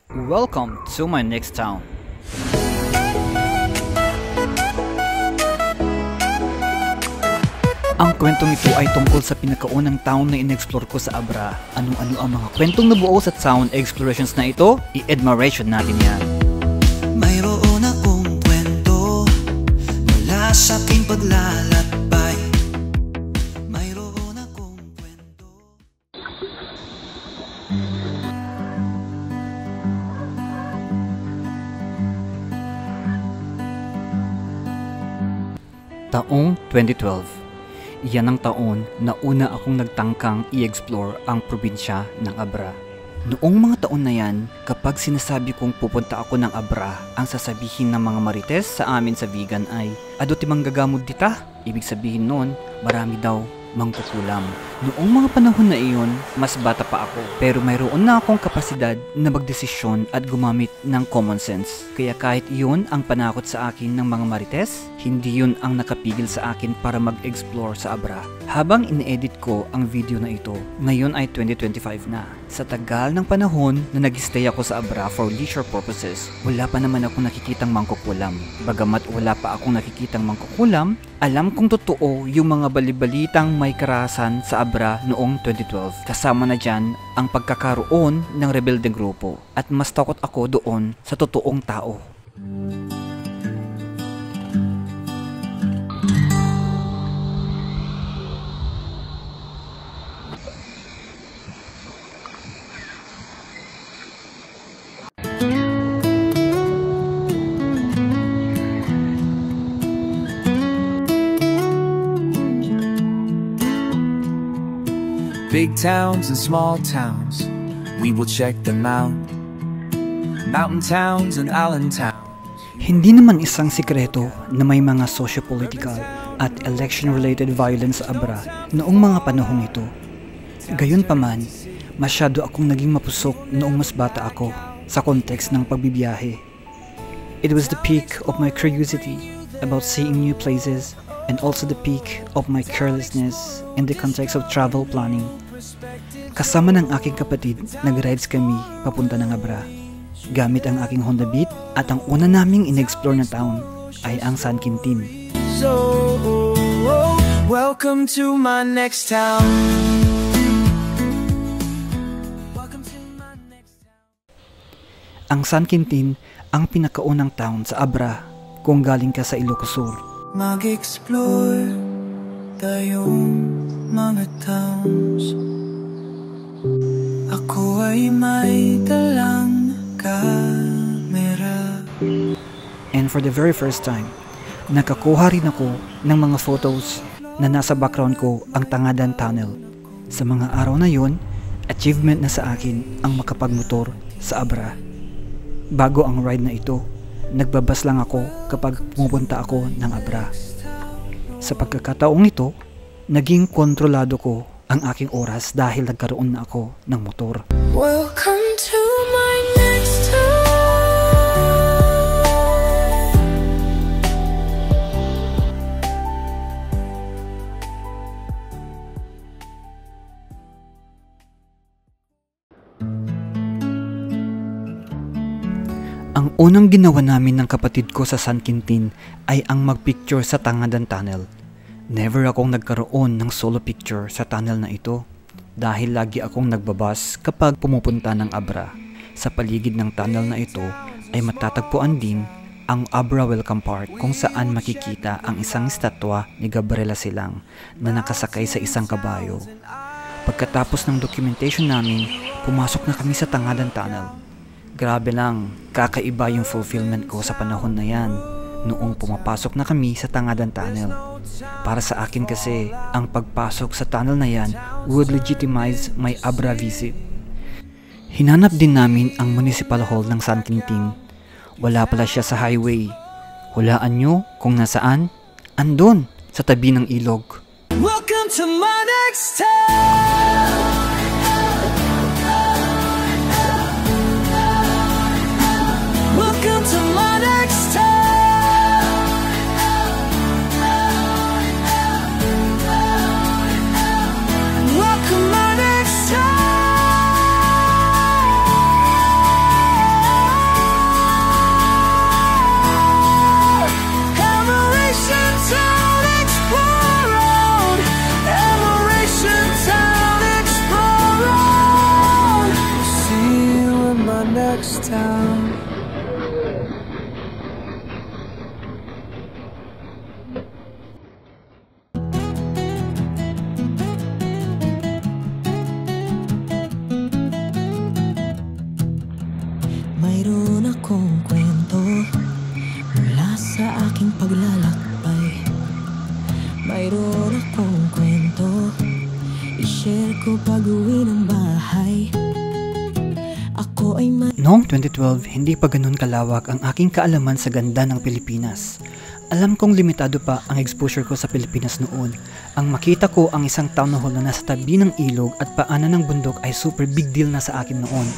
Welcome to my next town. Ang kwentong ito ay tungkol sa pinakaunang town na in-explore ko sa Abra. Ano-ano ang mga kwentong nabuo sa town explorations na ito? I-admiration natin yan. Mayroon akong kwento mula sa aking paglalakbay. Mayroon akong kwento. Taong 2012. Yan ang taon na una akong nagtangkang i-explore ang probinsya ng Abra. Noong mga taon na yan, kapag sinasabi kong pupunta ako ng Abra, ang sasabihin ng mga marites sa amin sa vegan ay, "Ado ti manggagamod dita?" Ibig sabihin nun, marami daw mangkukulam. Noong mga panahon na iyon, mas bata pa ako. Pero mayroon na akong kapasidad na magdesisyon at gumamit ng common sense. Kaya kahit iyon ang panakot sa akin ng mga marites, hindi yun ang nakapigil sa akin para mag-explore sa Abra. Habang in-edit ko ang video na ito, ngayon ay 2025 na. Sa tagal ng panahon na nag-stay ako sa Abra for leisure purposes, wala pa naman akong nakikitang mangkukulam. Bagamat wala pa akong nakikitang mangkukulam, alam kong totoo yung mga balibalitang may karahasan sa Abra noong 2012. Kasama na dyan ang pagkakaroon ng rebeldeng grupo. At mas takot ako doon sa totoong tao. Big towns and small towns, we will check them out. Mountain towns and island towns. Hindi naman isang sikreto na may mga socio-political at election-related violence sa Abra noong mga panahong ito. Gayunpaman, masyado akong naging mapusok noong mas bata ako sa konteks ng pagbibiyahe. It was the peak of my curiosity about seeing new places and also the peak of my carelessness in the context of travel planning. Kasama ng aking kapatid, nag-rides kami papunta ng Abra. Gamit ang aking Honda Beat at ang una naming in-explore na town ay ang San Quintin. So, welcome to my next town. Ang San Quintin ang pinakaunang town sa Abra kung galing ka sa Ilocos Sur. Mag-explore tayong mga towns. Ako ay may dalang camera. And for the very first time, nakakuha rin ako ng mga photos na nasa background ko ang Tangadan Tunnel. Sa mga araw na yon, achievement na sa akin ang makapagmotor sa Abra. Bago ang ride na ito, nagbabas lang ako kapag pumupunta ako ng Abra. Sa pagkakataong ito, naging kontrolado ko ang aking oras dahil nagkaroon na ako ng motor. Welcome to my next town. Ang unang ginawa namin ng kapatid ko sa San Quintin ay ang magpicture sa Tangadan Tunnel. Never akong nagkaroon ng solo picture sa tunnel na ito dahil lagi akong nagbabas kapag pumupunta ng Abra. Sa paligid ng tunnel na ito ay matatagpuan din ang Abra Welcome Park kung saan makikita ang isang estatwa ni Gabriela Silang na nakasakay sa isang kabayo. Pagkatapos ng documentation namin, pumasok na kami sa Tangadan Tunnel. Grabe lang, kakaiba yung fulfillment ko sa panahon na yan noong pumapasok na kami sa Tangadan Tunnel. Para sa akin kasi, ang pagpasok sa tunnel na yan would legitimize my Abra visit. Hinanap din namin ang Municipal Hall ng San Quintin. Wala pala siya sa highway. Hulaan nyo kung nasaan? Andun, sa tabi ng ilog. Welcome to my next town. Welcome to my next town. Welcome my next town. Clarkstown. Mayroon akong kwento mula sa aking paglalakbay. Mayroon akong kwento i-share ko pag-uwi ng bahay. Ako ay Noong 2012, hindi pa ganun kalawak ang aking kaalaman sa ganda ng Pilipinas. Alam kong limitado pa ang exposure ko sa Pilipinas noon. Ang makita ko ang isang town hall na nasa tabi ng ilog at paanan ng bundok ay super big deal na sa akin noon.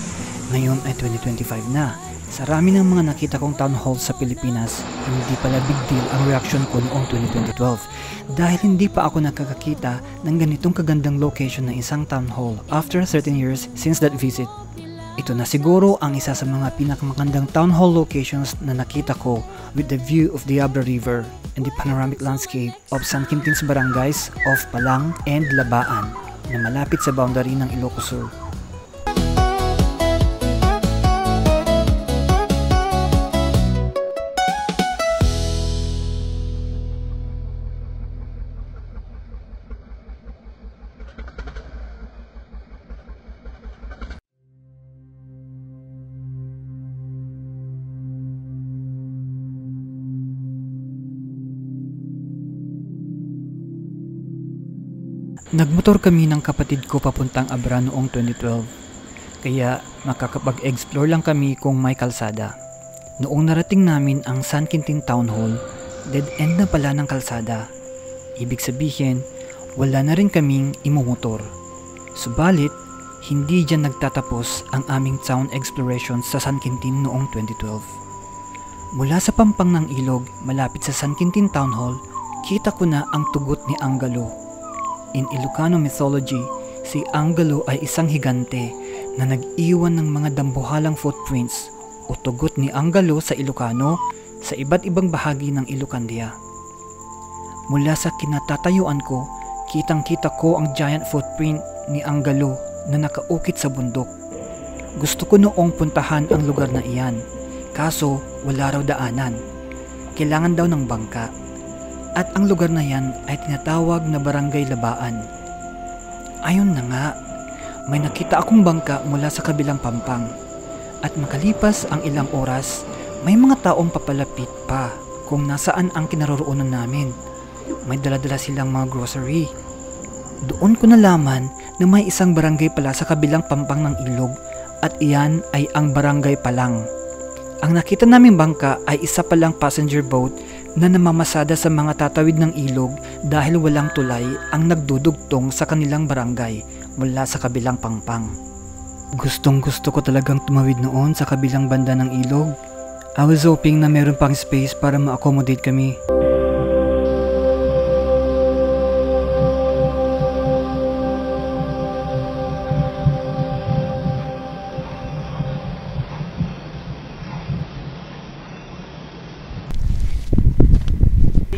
Ngayon ay 2025 na. Sa rami ng mga nakita kong town halls sa Pilipinas, hindi pala big deal ang reaction ko noong 2012 dahil hindi pa ako nakakakita ng ganitong kagandang location ng isang town hall after 13 years since that visit. Ito na siguro ang isa sa mga pinakamagandang town hall locations na nakita ko with the view of the Abra River and the panoramic landscape of San Quintin's barangays of Palang and Labaan na malapit sa boundary ng Ilocos Sur. Nagmotor kami ng kapatid ko papuntang Abra noong 2012, kaya makakapag-explore lang kami kung may kalsada. Noong narating namin ang San Quintin Town Hall, dead end na pala ng kalsada. Ibig sabihin, wala na rin kaming imumotor. Subalit, hindi dyan nagtatapos ang aming town exploration sa San Quintin noong 2012. Mula sa pampang ng ilog, malapit sa San Quintin Town Hall, kita ko na ang tugot ni Angalo. In Ilocano mythology, si Angalo ay isang higante na nag-iwan ng mga dambuhalang footprints o tugot ni Angalo sa Ilocano sa iba't ibang bahagi ng Ilocandia. Mula sa kinatatayuan ko, kitang-kita ko ang giant footprint ni Angalo na nakaukit sa bundok. Gusto ko noong puntahan ang lugar na iyan, kaso wala raw daanan. Kailangan daw ng bangka. At ang lugar na yan ay tinatawag na Barangay Labaan. Ayun na nga, may nakita akong bangka mula sa kabilang pampang. At makalipas ang ilang oras, may mga taong papalapit pa kung nasaan ang kinaroroonan namin. May daladala silang mga grocery. Doon ko nalaman na may isang barangay pala sa kabilang pampang ng ilog at iyan ay ang Barangay Palang. Ang nakita naming bangka ay isa palang passenger boat na namamasada sa mga tatawid ng ilog dahil walang tulay ang nagdudugtong sa kanilang barangay mula sa kabilang pampang. Gustong-gusto ko talagang tumawid noon sa kabilang banda ng ilog. I was hoping na meron pang space para ma-accommodate kami.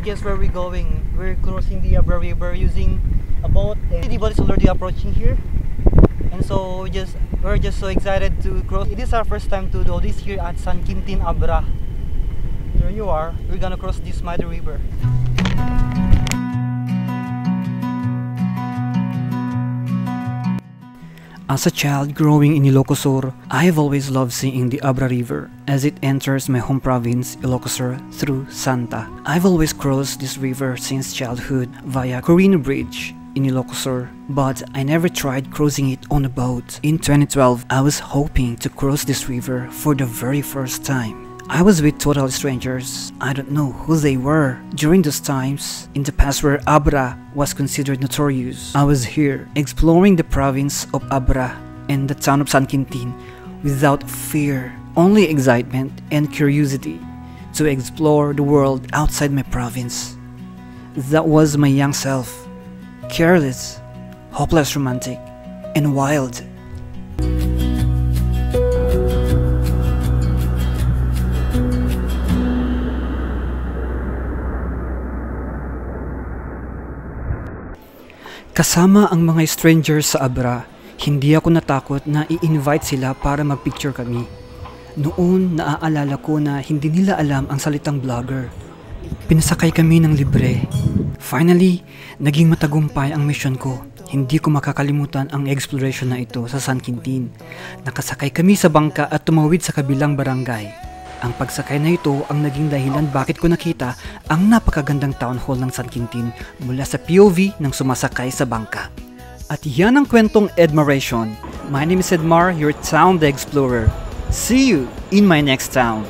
Guess where we're going. We're crossing the Abra River using a boat. The boat is already approaching here, and so we're just so excited to cross. It is our first time to do this here at San Quintin Abra. There you are. We're gonna cross this mighty river. As a child growing in Ilocos Sur, I've always loved seeing the Abra River as it enters my home province, Ilocos Sur, through Santa. I've always crossed this river since childhood via Corino Bridge in Ilocos Sur, but I never tried crossing it on a boat. In 2012, I was hoping to cross this river for the very first time. I was with total strangers. I don't know who they were. During those times, in the past where Abra was considered notorious, I was here exploring the province of Abra and the town of San Quintin without fear, only excitement and curiosity to explore the world outside my province. That was my young self, careless, hopeless romantic, and wild. Kasama ang mga strangers sa Abra, hindi ako natakot na i-invite sila para magpicture kami. Noon, naaalala ko na hindi nila alam ang salitang vlogger. Pinasakay kami ng libre. Finally, naging matagumpay ang mission ko. Hindi ko makakalimutan ang exploration na ito sa San Quintin. Nakasakay kami sa bangka at tumawid sa kabilang barangay. Ang pagsakay na ito ang naging dahilan bakit ko nakita ang napakagandang town hall ng San Quintin mula sa POV ng sumasakay sa bangka. At yan ang kwentong Edmaration. My name is Edmar, your town the explorer. See you in my next town.